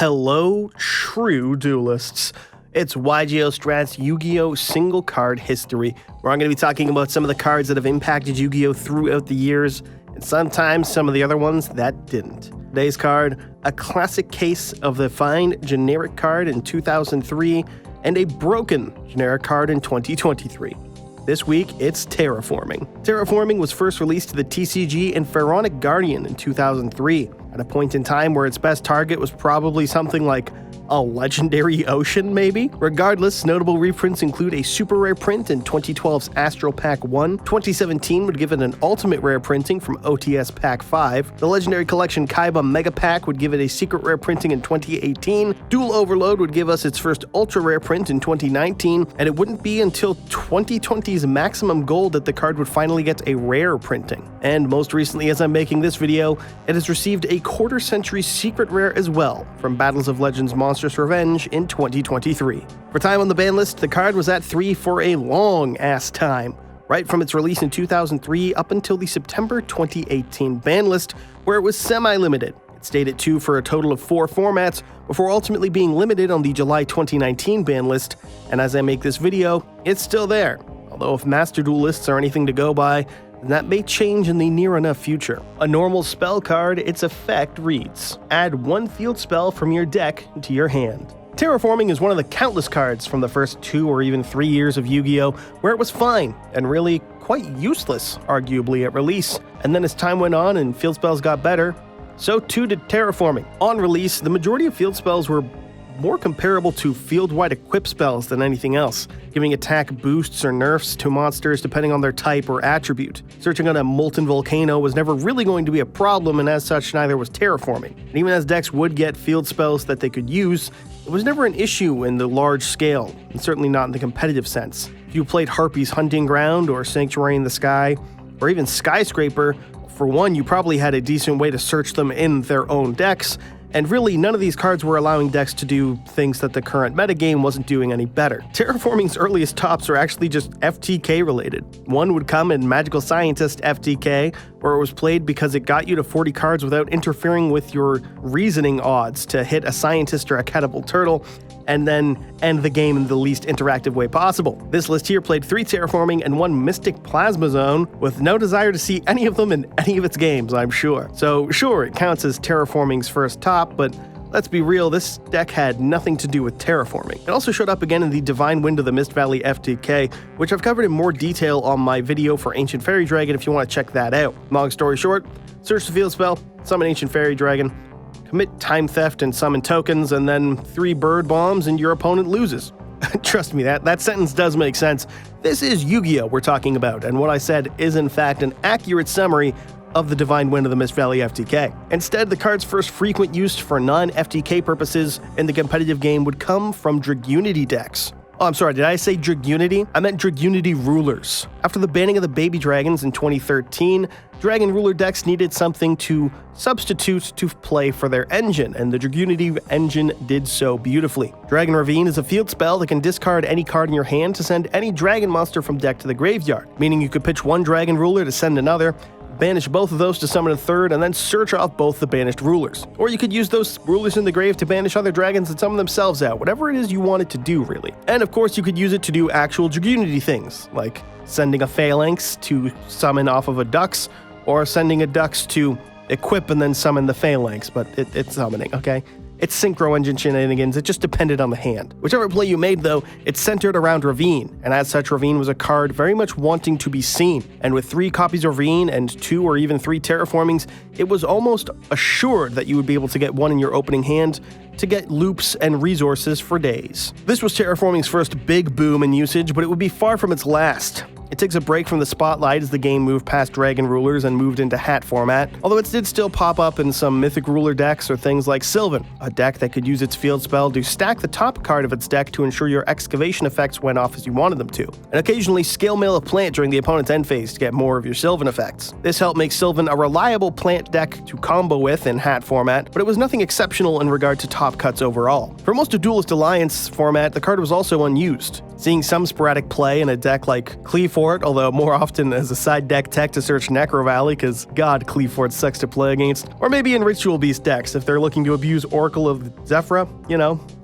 Hello, true duelists. It's YGO Strat's Yu-Gi-Oh! Single card history, where I'm going to be talking about some of the cards that have impacted Yu-Gi-Oh! Throughout the years, and sometimes some of the other ones that didn't. Today's card, a classic case of the fine generic card in 2003, and a broken generic card in 2023. This week, it's Terraforming. Terraforming was first released to the TCG and Pharaonic Guardian in 2003, at a point in time where its best target was probably something like a legendary ocean, maybe? Regardless, notable reprints include a super rare print in 2012's Astral Pack 1, 2017 would give it an ultimate rare printing from OTS Pack 5, the Legendary Collection Kaiba Mega Pack would give it a secret rare printing in 2018, Dual Overload would give us its first ultra rare print in 2019, and it wouldn't be until 2020's Maximum Gold that the card would finally get a rare printing. And most recently, as I'm making this video, it has received a quarter-century secret rare as well, from Battles of Legends Monstrous Revenge in 2023. For time on the ban list, the card was at 3 for a long-ass time, right from its release in 2003 up until the September 2018 ban list, where it was semi-limited. It stayed at 2 for a total of 4 formats, before ultimately being limited on the July 2019 ban list, and as I make this video, it's still there. Although if Master Duelists are anything to go by, that may change in the near enough future. A normal spell card, its effect reads: add 1 field spell from your deck to your hand. Terraforming is one of the countless cards from the first 2 or even 3 years of Yu-Gi-Oh! Where it was fine, and really quite useless, arguably, at release. And then as time went on and field spells got better, so too did Terraforming. On release, the majority of field spells were more comparable to field-wide equip spells than anything else, giving attack boosts or nerfs to monsters depending on their type or attribute. Searching on a molten volcano was never really going to be a problem, and as such, neither was Terraforming. And even as decks would get field spells that they could use, it was never an issue in the large scale, and certainly not in the competitive sense. If you played Harpy's Hunting Ground, or Sanctuary in the Sky, or even Skyscraper, for one, you probably had a decent way to search them in their own decks, and really, none of these cards were allowing decks to do things that the current metagame wasn't doing any better. Terraforming's earliest tops are actually just FTK related. One would come in Magical Scientist FTK, where it was played because it got you to 40 cards without interfering with your reasoning odds to hit a Scientist or a Catapult Turtle, and then end the game in the least interactive way possible. This list here played 3 Terraforming and 1 Mystic Plasma Zone, with no desire to see any of them in any of its games, I'm sure. So sure, it counts as Terraforming's first top, but let's be real, this deck had nothing to do with Terraforming. It also showed up again in the Divine Wind of the Mist Valley FTK, which I've covered in more detail on my video for Ancient Fairy Dragon if you want to check that out. Long story short, search the field spell, summon Ancient Fairy Dragon, commit Time Theft and summon tokens, and then 3 bird bombs and your opponent loses. Trust me, that sentence does make sense. This is Yu-Gi-Oh! We're talking about, and what I said is in fact an accurate summary of the Divine Wind of the Mist Valley FTK. Instead, the card's first frequent use for non-FTK purposes in the competitive game would come from Dragunity decks. Oh, I'm sorry, did I say Dragunity? I meant Dragunity Rulers. After the banning of the baby dragons in 2013, Dragon Ruler decks needed something to substitute to play for their engine, and the Dragunity engine did so beautifully. Dragon Ravine is a field spell that can discard any card in your hand to send any dragon monster from deck to the graveyard, meaning you could pitch 1 Dragon Ruler to send another, banish both of those to summon a third, and then search off both the banished rulers. Or you could use those rulers in the grave to banish other dragons and summon themselves out, whatever it is you want it to do, really. And of course, you could use it to do actual Dragunity things, like sending a Phalanx to summon off of a Dux, or sending a Dux to equip and then summon the Phalanx, but it's summoning, okay? It's Synchro Engine shenanigans, it just depended on the hand. Whichever play you made though, it's centered around Ravine, and as such Ravine was a card very much wanting to be seen, and with 3 copies of Ravine and 2 or even 3 Terraformings, it was almost assured that you would be able to get 1 in your opening hand to get loops and resources for days. This was Terraforming's first big boom in usage, but it would be far from its last. It takes a break from the spotlight as the game moved past Dragon Rulers and moved into hat format, although it did still pop up in some Mythic Ruler decks or things like Sylvan, a deck that could use its field spell to stack the top card of its deck to ensure your excavation effects went off as you wanted them to, and occasionally scale mail a plant during the opponent's end phase to get more of your Sylvan effects. This helped make Sylvan a reliable plant deck to combo with in hat format, but it was nothing exceptional in regard to top cuts overall. For most of Duelist Alliance format, the card was also unused, seeing some sporadic play in a deck like Cleave Cleavefort, although more often as a side deck tech to search Necro Valley, because god, Cleavefort sucks to play against. Or maybe in Ritual Beast decks if they're looking to abuse Oracle of Zephyra,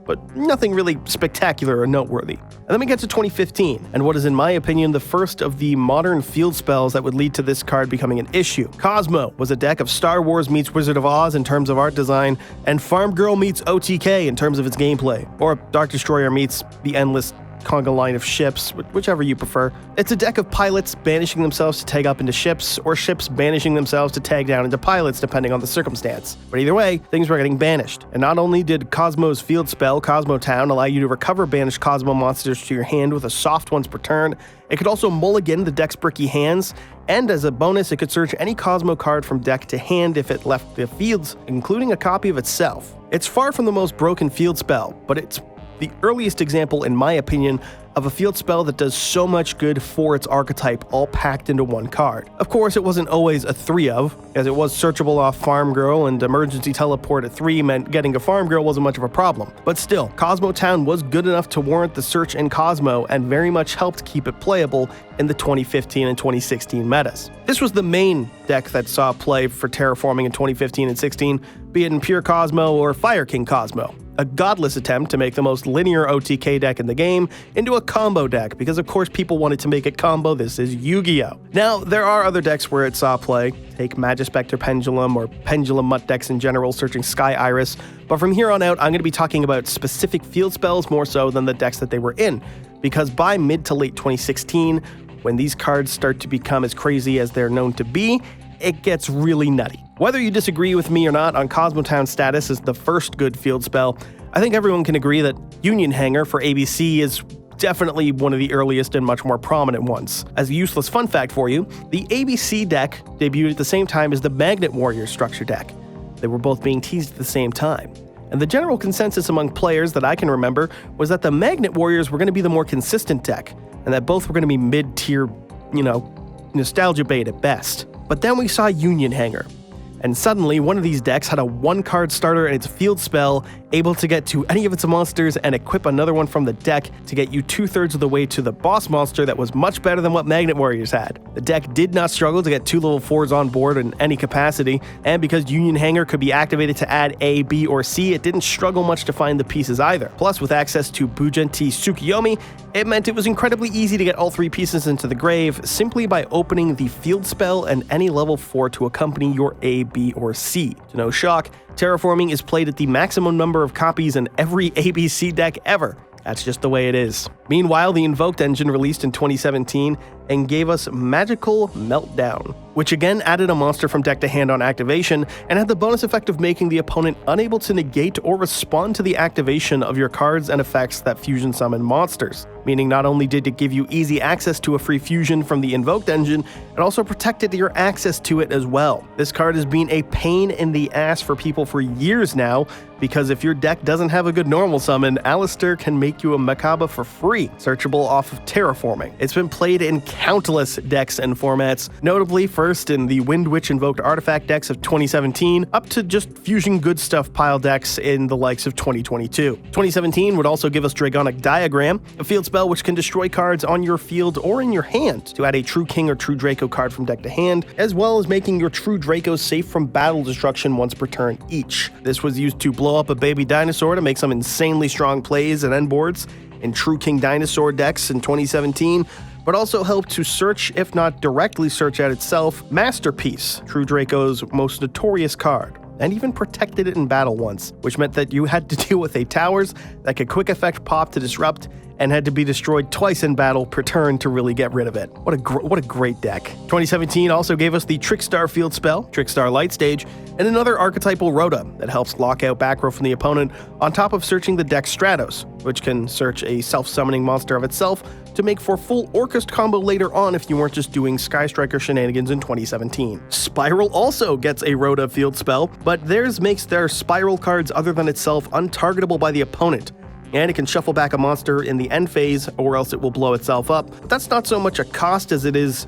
but nothing really spectacular or noteworthy. And then we get to 2015, and what is in my opinion the first of the modern field spells that would lead to this card becoming an issue. Cosmo was a deck of Star Wars meets Wizard of Oz in terms of art design, and Farm Girl meets OTK in terms of its gameplay, or Dark Destroyer meets the endless conga line of ships, whichever you prefer. It's a deck of pilots banishing themselves to tag up into ships, or ships banishing themselves to tag down into pilots, depending on the circumstance. But either way, things were getting banished. And not only did Cosmo's field spell, Cosmo Town, allow you to recover banished Cosmo monsters to your hand with a soft once per turn, it could also mulligan the deck's bricky hands, and as a bonus, it could search any Cosmo card from deck to hand if it left the fields, including a copy of itself. It's far from the most broken field spell, but it's the earliest example, in my opinion, of a field spell that does so much good for its archetype all packed into one card. Of course, it wasn't always a 3-of, as it was searchable off Farm Girl, and emergency teleport at 3 meant getting a Farm Girl wasn't much of a problem. But still, Cosmo Town was good enough to warrant the search in Cosmo and very much helped keep it playable in the 2015 and 2016 metas. This was the main deck that saw play for Terraforming in 2015 and 16, be it in Pure Cosmo or Fire King Cosmo. A godless attempt to make the most linear OTK deck in the game into a combo deck, because of course people wanted to make it combo. This is Yu-Gi-Oh! Now, there are other decks where it saw play, take Magispector Pendulum or Pendulum Mutt decks in general, searching Sky Iris, but from here on out I'm going to be talking about specific field spells more so than the decks that they were in, because by mid to late 2016, when these cards start to become as crazy as they're known to be, it gets really nutty. Whether you disagree with me or not on Cosmo Town's status as the first good field spell, I think everyone can agree that Union Hanger for ABC is definitely one of the earliest and much more prominent ones. As a useless fun fact for you, the ABC deck debuted at the same time as the Magnet Warrior structure deck. They were both being teased at the same time. And the general consensus among players that I can remember was that the Magnet Warriors were going to be the more consistent deck, and that both were going to be mid-tier, nostalgia bait at best. But then we saw Union Hanger, and suddenly one of these decks had a 1-card starter and its field spell, able to get to any of its monsters and equip another one from the deck to get you 2/3 of the way to the boss monster that was much better than what Magnet Warriors had. The deck did not struggle to get 2 level 4s on board in any capacity, and because Union Hanger could be activated to add A, B, or C, it didn't struggle much to find the pieces either. Plus, with access to Bujenti Tsukiyomi, it meant it was incredibly easy to get all 3 pieces into the grave simply by opening the field spell and any level 4 to accompany your A, B, or C. To no shock, Terraforming is played at the maximum number of copies in every ABC deck ever. That's just the way it is. Meanwhile, the Invoked engine released in 2017 and gave us Magical Meltdown, which again added a monster from deck to hand on activation and had the bonus effect of making the opponent unable to negate or respond to the activation of your cards and effects that fusion summon monsters. Meaning not only did it give you easy access to a free fusion from the Invoked engine, it also protected your access to it as well. This card has been a pain in the ass for people for years now, because if your deck doesn't have a good normal summon, Alistair can make you a Macabre for free, searchable off of Terraforming. It's been played in countless decks and formats, notably first in the Wind Witch Invoked Artifact decks of 2017, up to just Fusion Good Stuff pile decks in the likes of 2022. 2017 would also give us Dragonic Diagram, a field spell which can destroy cards on your field or in your hand to add a True King or True Draco card from deck to hand, as well as making your True Dracos safe from battle destruction once per turn each. This was used to blow up a baby dinosaur to make some insanely strong plays and end boards in True King Dinosaur decks in 2017, but also helped to search, if not directly search out itself, Masterpiece, True Draco's most notorious card, and even protected it in battle once, which meant that you had to deal with a towers that could quick effect pop to disrupt and had to be destroyed twice in battle per turn to really get rid of it. What a great deck. 2017 also gave us the Trickstar field spell, Trickstar Light Stage, and another archetypal Rhoda that helps lock out back row from the opponent on top of searching the deck Stratos, which can search a self-summoning monster of itself to make for full Orcust combo later on if you weren't just doing Sky Striker shenanigans in 2017. Spiral also gets a Rhoda field spell, but theirs makes their Spiral cards other than itself untargetable by the opponent, and it can shuffle back a monster in the end phase or else it will blow itself up. But that's not so much a cost as it is,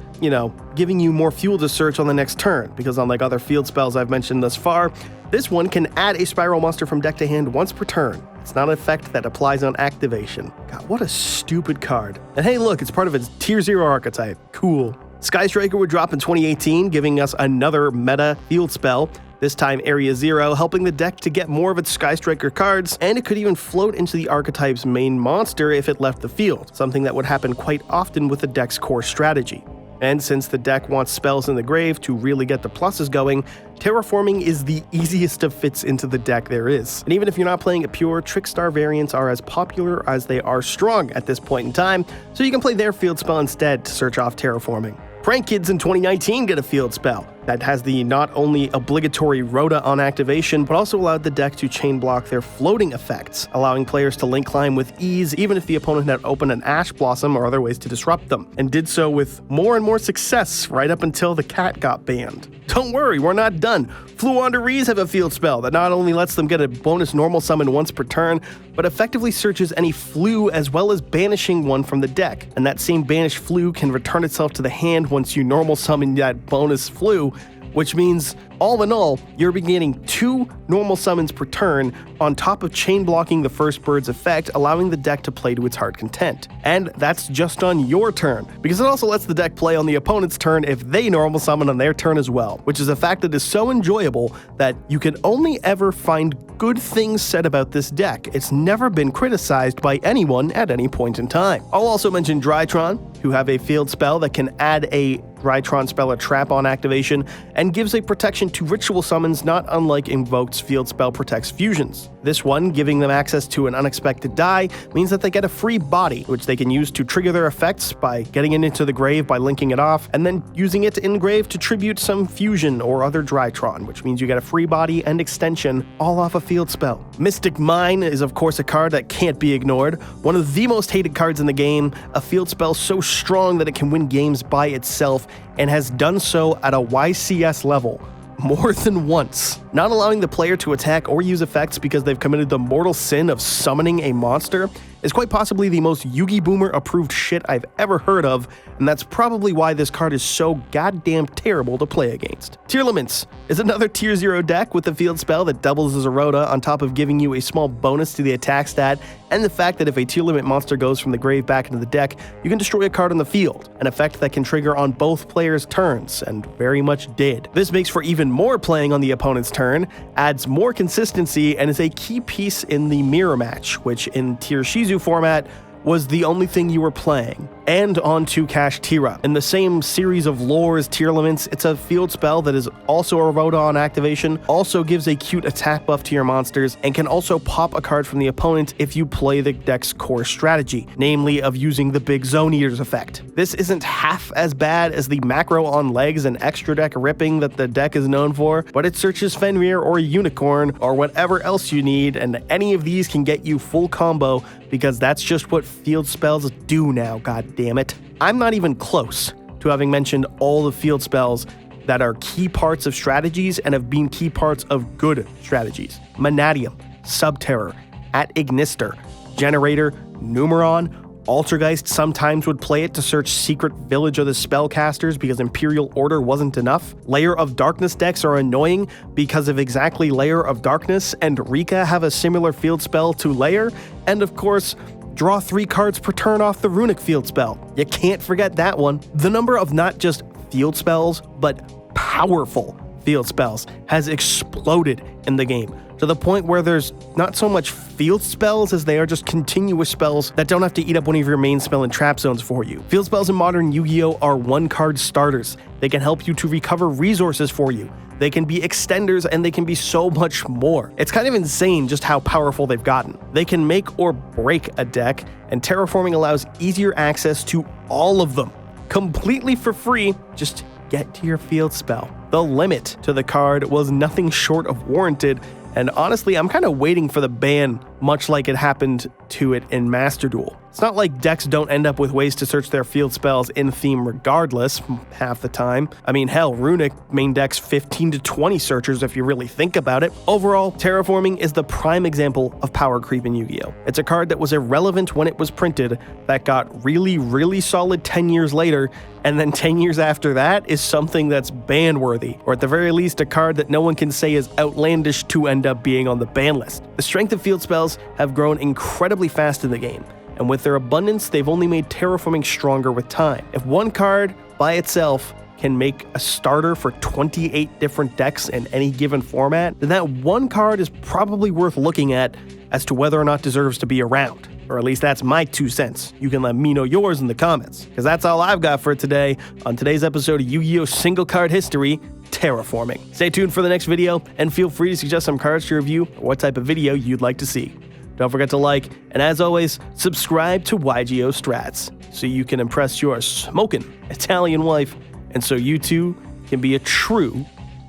giving you more fuel to search on the next turn, because unlike other field spells I've mentioned thus far, this one can add a Spiral monster from deck to hand once per turn. It's not an effect that applies on activation. God, what a stupid card. And hey, look, it's part of its Tier 0 archetype. Cool. Sky Striker would drop in 2018, giving us another meta field spell, this time Area 0, helping the deck to get more of its Sky Striker cards, and it could even float into the archetype's main monster if it left the field, something that would happen quite often with the deck's core strategy. And since the deck wants spells in the grave to really get the pluses going, Terraforming is the easiest of fits into the deck there is. And even if you're not playing a pure, Trickstar variants are as popular as they are strong at this point in time, so you can play their field spell instead to search off Terraforming. Prank Kids in 2019 get a field spell that has the not only obligatory Rhoda on activation, but also allowed the deck to chain block their floating effects, allowing players to link climb with ease even if the opponent had opened an Ash Blossom or other ways to disrupt them, and did so with more and more success right up until the cat got banned. Don't worry, we're not done. Fluwanderees have a field spell that not only lets them get a bonus normal summon once per turn, but effectively searches any Flu as well as banishing one from the deck, and that same banished Flu can return itself to the hand once you normal summon that bonus Flu, which means, all in all, you're getting 2 normal summons per turn on top of chain blocking the first bird's effect, allowing the deck to play to its heart content. And that's just on your turn, because it also lets the deck play on the opponent's turn if they normal summon on their turn as well, which is a fact that is so enjoyable that you can only ever find good things said about this deck. It's never been criticized by anyone at any point in time. I'll also mention Drytron, who have a field spell that can add a Drytron spell or trap on activation, and gives a protection to ritual summons not unlike Invoked's field spell protects fusions. This one, giving them access to an unexpected die, means that they get a free body, which they can use to trigger their effects by getting it into the grave by linking it off, and then using it in grave to tribute some fusion or other Drytron, which means you get a free body and extension all off a field spell. Mystic Mine is of course a card that can't be ignored, one of the most hated cards in the game, a field spell so strong that it can win games by itself, and has done so at a YCS level more than once. Not allowing the player to attack or use effects because they've committed the mortal sin of summoning a monster is quite possibly the most Yugi Boomer approved shit I've ever heard of, and that's probably why this card is so goddamn terrible to play against. Tearlaments is another Tier 0 deck with a field spell that doubles as a Rhoda on top of giving you a small bonus to the attack stat, and the fact that if a Tearlament monster goes from the grave back into the deck, you can destroy a card on the field, an effect that can trigger on both players' turns, and very much did. This makes for even more playing on the opponent's turn, adds more consistency, and is a key piece in the mirror match, which in Tier Shizu format was the only thing you were playing. And on to Cash Tira. In the same series of lore as Tearlaments, it's a field spell that is also a Rhoda on activation, also gives a cute attack buff to your monsters, and can also pop a card from the opponent if you play the deck's core strategy, namely of using the Big Zone Eaters effect. This isn't half as bad as the macro on legs and extra deck ripping that the deck is known for, but it searches Fenrir or Unicorn or whatever else you need, and any of these can get you full combo because that's just what field spells do now, god damn it. I'm not even close to having mentioned all the field spells that are key parts of strategies and have been key parts of good strategies. Manatium, Subterror, At Ignister, Generator, Numeron, Altergeist sometimes would play it to search Secret Village of the Spellcasters because Imperial Order wasn't enough. Layer of Darkness decks are annoying because of exactly Layer of Darkness, and Rika have a similar field spell to Layer, and of course, draw 3 cards per turn off the Runic field spell. You can't forget that one. The number of not just field spells, but powerful field spells has exploded in the game, to the point where there's not so much field spells as they are just continuous spells that don't have to eat up one of your main spell and trap zones for you. Field spells in modern Yu-Gi-Oh! Are 1-card starters. They can help you to recover resources for you. They can be extenders, and they can be so much more. It's kind of insane just how powerful they've gotten. They can make or break a deck, and Terraforming allows easier access to all of them, completely for free. Just get to your field spell. The limit to the card was nothing short of warranted, and honestly, I'm kind of waiting for the ban, much like it happened to it in Master Duel. It's not like decks don't end up with ways to search their field spells in theme regardless, half the time. I mean, hell, Runic main decks 15 to 20 searchers if you really think about it. Overall, Terraforming is the prime example of power creep in Yu-Gi-Oh! It's a card that was irrelevant when it was printed, that got really solid 10 years later, and then 10 years after that is something that's ban-worthy, or at the very least a card that no one can say is outlandish to end up being on the ban list. The strength of field spells tiles have grown incredibly fast in the game, and with their abundance, they've only made terraforming stronger with time. If one card by itself can make a starter for 28 different decks in any given format, then that one card is probably worth looking at as to whether or not deserves to be around. Or at least that's my 2 cents. You can let me know yours in the comments, because that's all I've got for today on today's episode of Yu-Gi-Oh! Single Card History, Terraforming. Stay tuned for the next video, and feel free to suggest some cards to review or what type of video you'd like to see. Don't forget to like, and as always, subscribe to YGO Strats, so you can impress your smoking Italian wife, and so you too can be a true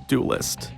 duelist.